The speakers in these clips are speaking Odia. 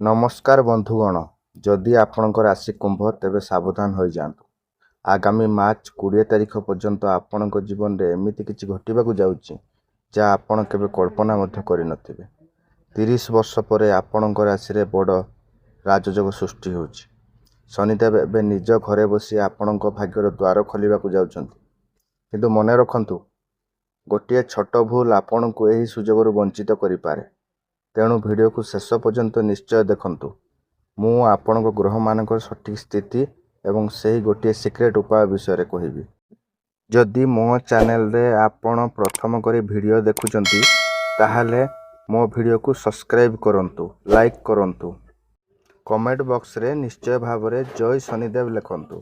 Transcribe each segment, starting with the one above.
ନମସ୍କାର ବନ୍ଧୁଗଣ, ଯଦି ଆପଣଙ୍କ ରାଶି କୁମ୍ଭ ତେବେ ସାବଧାନ ହୋଇଯାଆନ୍ତୁ। ଆଗାମୀ ମାର୍ଚ୍ଚ 20 ତାରିଖ ପର୍ଯ୍ୟନ୍ତ ଆପଣଙ୍କ ଜୀବନରେ ଏମିତି କିଛି ଘଟିବାକୁ ଯାଉଛି ଯାହା ଆପଣ କେବେ କଳ୍ପନା ମଧ୍ୟ କରିନଥିବେ। 30 ବର୍ଷ ପରେ ଆପଣଙ୍କ ରାଶିରେ ବଡ଼ ରାଜଯୋଗ ସୃଷ୍ଟି ହେଉଛି। ଶନିଦେବ ଏବେ ନିଜ ଘରେ ବସି ଆପଣଙ୍କ ଭାଗ୍ୟର ଦ୍ୱାର ଖୋଲିବାକୁ ଯାଉଛନ୍ତି। କିନ୍ତୁ ମନେ ରଖନ୍ତୁ, ଗୋଟିଏ ଛୋଟ ଭୁଲ ଆପଣଙ୍କୁ ଏହି ସୁଯୋଗରୁ ବଞ୍ଚିତ କରିପାରେ। ତେଣୁ ଭିଡ଼ିଓକୁ ଶେଷ ପର୍ଯ୍ୟନ୍ତ ନିଶ୍ଚୟ ଦେଖନ୍ତୁ। ମୁଁ ଆପଣଙ୍କ ଗ୍ରହମାନଙ୍କର ସଠିକ୍ ସ୍ଥିତି ଏବଂ ସେହି ଗୋଟିଏ ସିକ୍ରେଟ୍ ଉପାୟ ବିଷୟରେ କହିବି। ଯଦି ମୋ ଚ୍ୟାନେଲରେ ଆପଣ ପ୍ରଥମ କରି ଭିଡ଼ିଓ ଦେଖୁଛନ୍ତି, ତାହେଲେ ମୋ ଭିଡ଼ିଓକୁ ସବସ୍କ୍ରାଇବ୍ କରନ୍ତୁ, ଲାଇକ୍ କରନ୍ତୁ। କମେଣ୍ଟ ବକ୍ସରେ ନିଶ୍ଚୟ ଭାବରେ ଜୟ ଶନିଦେବ ଲେଖନ୍ତୁ।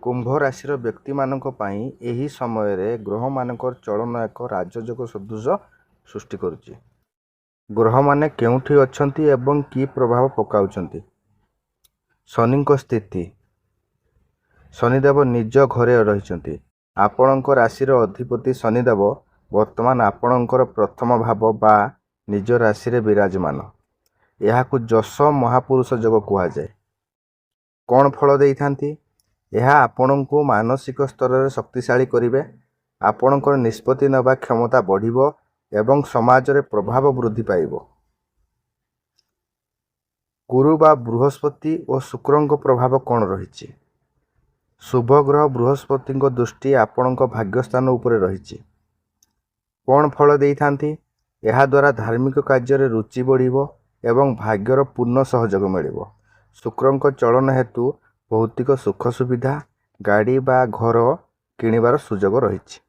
କୁମ୍ଭ ରାଶିର ବ୍ୟକ୍ତିମାନଙ୍କ ପାଇଁ ଏହି ସମୟରେ ଗ୍ରହମାନଙ୍କର ଚଳନ ଏକ ରାଜଯୋଗ ସଦୃଶ ସୃଷ୍ଟି କରୁଛି। ଗ୍ରହମାନେ କେଉଁଠି ଅଛନ୍ତି ଏବଂ କି ପ୍ରଭାବ ପକାଉଛନ୍ତି? ଶନିଙ୍କ ସ୍ଥିତି। ଶନିଦେବ ନିଜ ଘରେ ରହିଛନ୍ତି। ଆପଣଙ୍କ ରାଶିର ଅଧିପତି ଶନିଦେବ ବର୍ତ୍ତମାନ ଆପଣଙ୍କର ପ୍ରଥମ ଭାବ ବା ନିଜ ରାଶିରେ ବିରାଜମାନ। ଏହାକୁ ଯଶ ମହାପୁରୁଷ ଯୋଗ କୁହାଯାଏ। କ'ଣ ଫଳ ଦେଇଥାନ୍ତି? ଏହା ଆପଣଙ୍କୁ ମାନସିକ ସ୍ତରରେ ଶକ୍ତିଶାଳୀ କରିବେ, ଆପଣଙ୍କର ନିଷ୍ପତ୍ତି ନେବା କ୍ଷମତା ବଢ଼ିବ ଏବଂ ସମାଜରେ ପ୍ରଭାବ ବୃଦ୍ଧି ପାଇବ। ଗୁରୁ ବା ବୃହସ୍ପତି ଓ ଶୁକ୍ରଙ୍କ ପ୍ରଭାବ କ'ଣ ରହିଛି? ଶୁଭ ଗ୍ରହ ବୃହସ୍ପତିଙ୍କ ଦୃଷ୍ଟି ଆପଣଙ୍କ ଭାଗ୍ୟସ୍ଥାନ ଉପରେ ରହିଛି। କ'ଣ ଫଳ ଦେଇଥାନ୍ତି? ଏହାଦ୍ୱାରା ଧାର୍ମିକ କାର୍ଯ୍ୟରେ ରୁଚି ବଢ଼ିବ ଏବଂ ଭାଗ୍ୟର ପୂର୍ଣ୍ଣ ସହଯୋଗ ମିଳିବ। ଶୁକ୍ରଙ୍କ ଚଳନ ହେତୁ ଭୌତିକ ସୁଖ ସୁବିଧା, ଗାଡ଼ି ବା ଘର କିଣିବାର ସୁଯୋଗ ରହିଛି।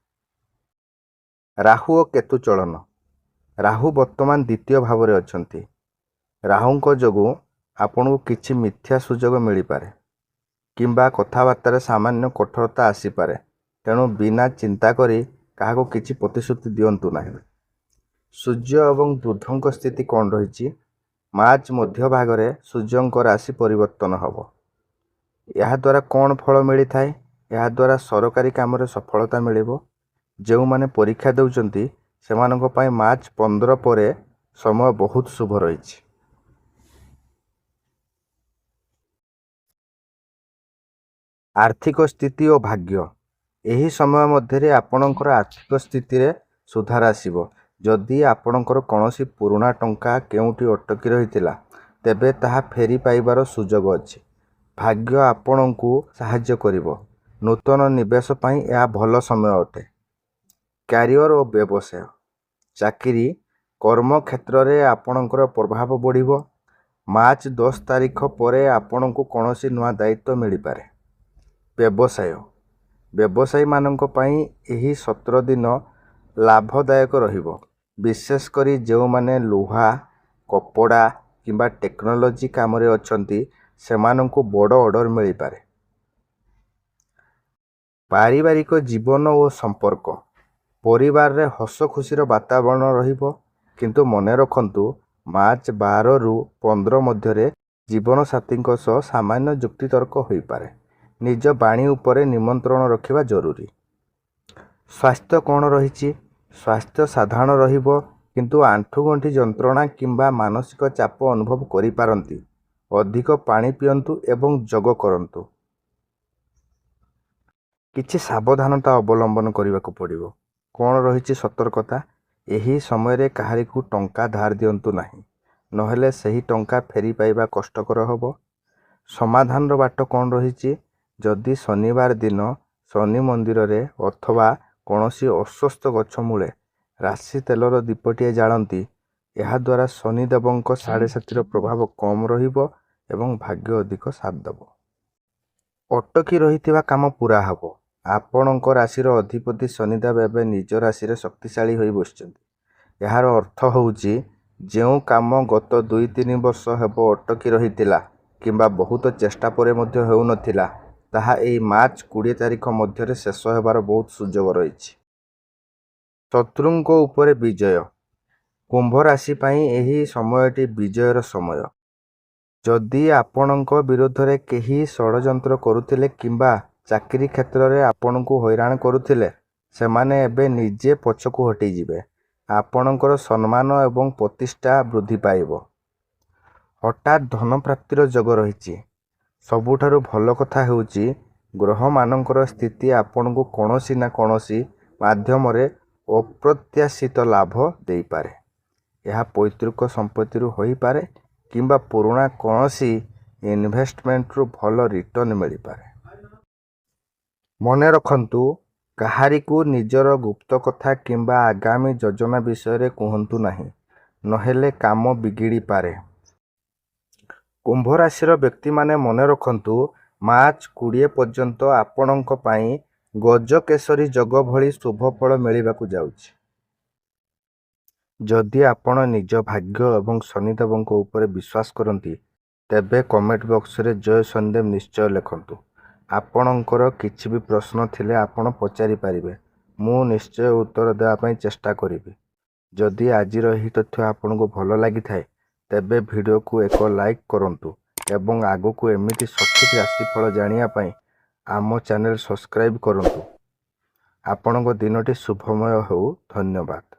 ରାହୁ ଓ କେତୁ ଚଳନ। ରାହୁ ବର୍ତ୍ତମାନ ଦ୍ୱିତୀୟ ଭାବରେ ଅଛନ୍ତି। ରାହୁଙ୍କ ଯୋଗୁଁ ଆପଣଙ୍କୁ କିଛି ମିଥ୍ୟା ସୁଯୋଗ ମିଳିପାରେ କିମ୍ବା କଥାବାର୍ତ୍ତାରେ ସାମାନ୍ୟ କଠୋରତା ଆସିପାରେ। ତେଣୁ ବିନା ଚିନ୍ତା କରି କାହାକୁ କିଛି ପ୍ରତିଶ୍ରୁତି ଦିଅନ୍ତୁ ନାହିଁ। ସୂର୍ଯ୍ୟ ଏବଂ ବୁଧଙ୍କ ସ୍ଥିତି କ'ଣ ରହିଛି? ମାର୍ଚ୍ଚ ମଧ୍ୟଭାଗରେ ସୂର୍ଯ୍ୟଙ୍କ ରାଶି ପରିବର୍ତ୍ତନ ହେବ। ଏହାଦ୍ୱାରା କ'ଣ ଫଳ ମିଳିଥାଏ? ଏହାଦ୍ୱାରା ସରକାରୀ କାମରେ ସଫଳତା ମିଳିବ। ଯେଉଁମାନେ ପରୀକ୍ଷା ଦେଉଛନ୍ତି ସେମାନଙ୍କ ପାଇଁ ମାର୍ଚ୍ଚ 15 ପରେ ସମୟ ବହୁତ ଶୁଭ ରହିଛି। ଆର୍ଥିକ ସ୍ଥିତି ଓ ଭାଗ୍ୟ। ଏହି ସମୟ ମଧ୍ୟରେ ଆପଣଙ୍କର ଆର୍ଥିକ ସ୍ଥିତିରେ ସୁଧାର ଆସିବ। ଯଦି ଆପଣଙ୍କର କୌଣସି ପୁରୁଣା ଟଙ୍କା କେଉଁଠି ଅଟକି ରହିଥିଲା, ତେବେ ତାହା ଫେରି ପାଇବାର ସୁଯୋଗ ଅଛି। ଭାଗ୍ୟ ଆପଣଙ୍କୁ ସାହାଯ୍ୟ କରିବ। ନୂତନ ନିବେଶ ପାଇଁ ଏହା ଭଲ ସମୟ ଅଟେ। କ୍ୟାରିୟର ଓ ବ୍ୟବସାୟ। ଚାକିରି, କର୍ମକ୍ଷେତ୍ରରେ ଆପଣଙ୍କର ପ୍ରଭାବ ବଢ଼ିବ। ମାର୍ଚ୍ଚ 10 ତାରିଖ ପରେ ଆପଣଙ୍କୁ କୌଣସି ନୂଆ ଦାୟିତ୍ୱ ମିଳିପାରେ। ବ୍ୟବସାୟ। ବ୍ୟବସାୟୀମାନଙ୍କ ପାଇଁ ଏହି 17 ଦିନ ଲାଭଦାୟକ ରହିବ। ବିଶେଷ କରି ଯେଉଁମାନେ ଲୁହା, କପଡ଼ା କିମ୍ବା ଟେକ୍ନୋଲୋଜି କାମରେ ଅଛନ୍ତି, ସେମାନଙ୍କୁ ବଡ଼ ଅର୍ଡର ମିଳିପାରେ। ପାରିବାରିକ ଜୀବନ ଓ ସମ୍ପର୍କ। ପରିବାରରେ ହସ ଖୁସିର ବାତାବରଣ ରହିବ। କିନ୍ତୁ ମନେ ରଖନ୍ତୁ, ମାର୍ଚ୍ଚ 12ରୁ 15 ମଧ୍ୟରେ ଜୀବନସାଥୀଙ୍କ ସହ ସାମାନ୍ୟ ଯୁକ୍ତିତର୍କ ହୋଇପାରେ। ନିଜ ବାଣୀ ଉପରେ ନିମନ୍ତ୍ରଣ ରଖିବା ଜରୁରୀ। ସ୍ୱାସ୍ଥ୍ୟ କ'ଣ ରହିଛି? ସ୍ୱାସ୍ଥ୍ୟ ସାଧାରଣ ରହିବ, କିନ୍ତୁ ଆଣ୍ଠୁଗଣ୍ଠି ଯନ୍ତ୍ରଣା କିମ୍ବା ମାନସିକ ଚାପ ଅନୁଭବ କରିପାରନ୍ତି। ଅଧିକ ପାଣି ପିଅନ୍ତୁ ଏବଂ ଯୋଗ କରନ୍ତୁ। କିଛି ସାବଧାନତା ଅବଲମ୍ବନ କରିବାକୁ ପଡ଼ିବ। କ'ଣ ରହିଛି ସତର୍କତା? ଏହି ସମୟରେ କାହାରିକୁ ଟଙ୍କା ଧାର ଦିଅନ୍ତୁ ନାହିଁ, ନହେଲେ ସେହି ଟଙ୍କା ଫେରି ପାଇବା କଷ୍ଟକର ହେବ। ସମାଧାନର ବାଟ କ'ଣ ରହିଛି? ଯଦି ଶନିବାର ଦିନ ଶନି ମନ୍ଦିରରେ ଅଥବା କୌଣସି ଅଶ୍ୱସ୍ଥ ଗଛ ମୂଳେ ରାଶି ତେଲର ଦୀପଟିଏ ଜାଳନ୍ତି, ଏହାଦ୍ୱାରା ଶନିଦେବଙ୍କ ସାଢ଼େସାତିର ପ୍ରଭାବ କମ୍ ରହିବ ଏବଂ ଭାଗ୍ୟ ଅଧିକ ସାଥ ଦେବ। ଅଟକି ରହିଥିବା କାମ ପୂରା ହେବ। ଆପଣଙ୍କ ରାଶିର ଅଧିପତି ଶନିଦେବ ଏବେ ନିଜ ରାଶିରେ ଶକ୍ତିଶାଳୀ ହୋଇ ବସିଛନ୍ତି। ଏହାର ଅର୍ଥ ହେଉଛି, ଯେଉଁ କାମ ଗତ 2-3 ବର୍ଷ ହେବ ଅଟକି ରହିଥିଲା କିମ୍ବା ବହୁତ ଚେଷ୍ଟା ପରେ ମଧ୍ୟ ହେଉନଥିଲା, ତାହା ଏହି ମାର୍ଚ୍ଚ 20 ତାରିଖ ମଧ୍ୟରେ ଶେଷ ହେବାର ବହୁତ ସୁଯୋଗ ରହିଛି। ଶତ୍ରୁଙ୍କ ଉପରେ ବିଜୟ। କୁମ୍ଭ ରାଶି ପାଇଁ ଏହି ସମୟଟି ବିଜୟର ସମୟ। ଯଦି ଆପଣଙ୍କ ବିରୋଧରେ କେହି ଷଡ଼ଯନ୍ତ୍ର କରୁଥିଲେ କିମ୍ବା ଚାକିରି କ୍ଷେତ୍ରରେ ଆପଣଙ୍କୁ ହଇରାଣ କରୁଥିଲେ, ସେମାନେ ଏବେ ନିଜେ ପଛକୁ ହଟିଯିବେ। ଆପଣଙ୍କର ସମ୍ମାନ ଏବଂ ପ୍ରତିଷ୍ଠା ବୃଦ୍ଧି ପାଇବ। ହଠାତ୍ ଧନ ପ୍ରାପ୍ତିର ଯୋଗ ରହିଛି। ସବୁଠାରୁ ଭଲ କଥା ହେଉଛି ଗ୍ରହମାନଙ୍କର ସ୍ଥିତି ଆପଣଙ୍କୁ କୌଣସି ନା କୌଣସି ମାଧ୍ୟମରେ ଅପ୍ରତ୍ୟାଶିତ ଲାଭ ଦେଇପାରେ। ଏହା ପୈତୃକ ସମ୍ପତ୍ତିରୁ ହୋଇପାରେ କିମ୍ବା ପୁରୁଣା କୌଣସି ଇନଭେଷ୍ଟମେଣ୍ଟରୁ ଭଲ ରିଟର୍ଣ୍ଣ ମିଳିପାରେ। ମନେ ରଖନ୍ତୁ, କାହାରିକୁ ନିଜର ଗୁପ୍ତ କଥା କିମ୍ବା ଆଗାମୀ ଯୋଜନା ବିଷୟରେ କୁହନ୍ତୁ ନାହିଁ, ନହେଲେ କାମ ବିଗିଡ଼ିପାରେ। କୁମ୍ଭ ରାଶିର ବ୍ୟକ୍ତିମାନେ ମନେ ରଖନ୍ତୁ, ମାର୍ଚ୍ଚ 20 ପର୍ଯ୍ୟନ୍ତ ଆପଣଙ୍କ ପାଇଁ ଗଜକେଶରୀ ଯୋଗ ଭଳି ଶୁଭ ଫଳ ମିଳିବାକୁ ଯାଉଛି। ଯଦି ଆପଣ ନିଜ ଭାଗ୍ୟ ଏବଂ ଶନିଦେବଙ୍କ ଉପରେ ବିଶ୍ୱାସ କରନ୍ତି, ତେବେ କମେଣ୍ଟ ବକ୍ସରେ ଜୟ ଶନିଦେବ ନିଶ୍ଚୟ ଲେଖନ୍ତୁ। ଆପଣଙ୍କର କିଛି ବି ପ୍ରଶ୍ନ ଥିଲେ ଆପଣ ପଚାରିପାରିବେ। ମୁଁ ନିଶ୍ଚୟ ଉତ୍ତର ଦେବା ପାଇଁ ଚେଷ୍ଟା କରିବି। ଯଦି ଆଜିର ଏହି ତଥ୍ୟ ଆପଣଙ୍କୁ ଭଲ ଲାଗିଥାଏ, ତେବେ ଭିଡ଼ିଓକୁ ଏକ ଲାଇକ୍ କରନ୍ତୁ ଏବଂ ଆଗକୁ ଏମିତି ସଠିକ୍ ରାଶିଫଳ ଜାଣିବା ପାଇଁ ଆମ ଚ୍ୟାନେଲ ସବସ୍କ୍ରାଇବ୍ କରନ୍ତୁ। ଆପଣଙ୍କ ଦିନଟି ଶୁଭମୟ ହେଉ। ଧନ୍ୟବାଦ।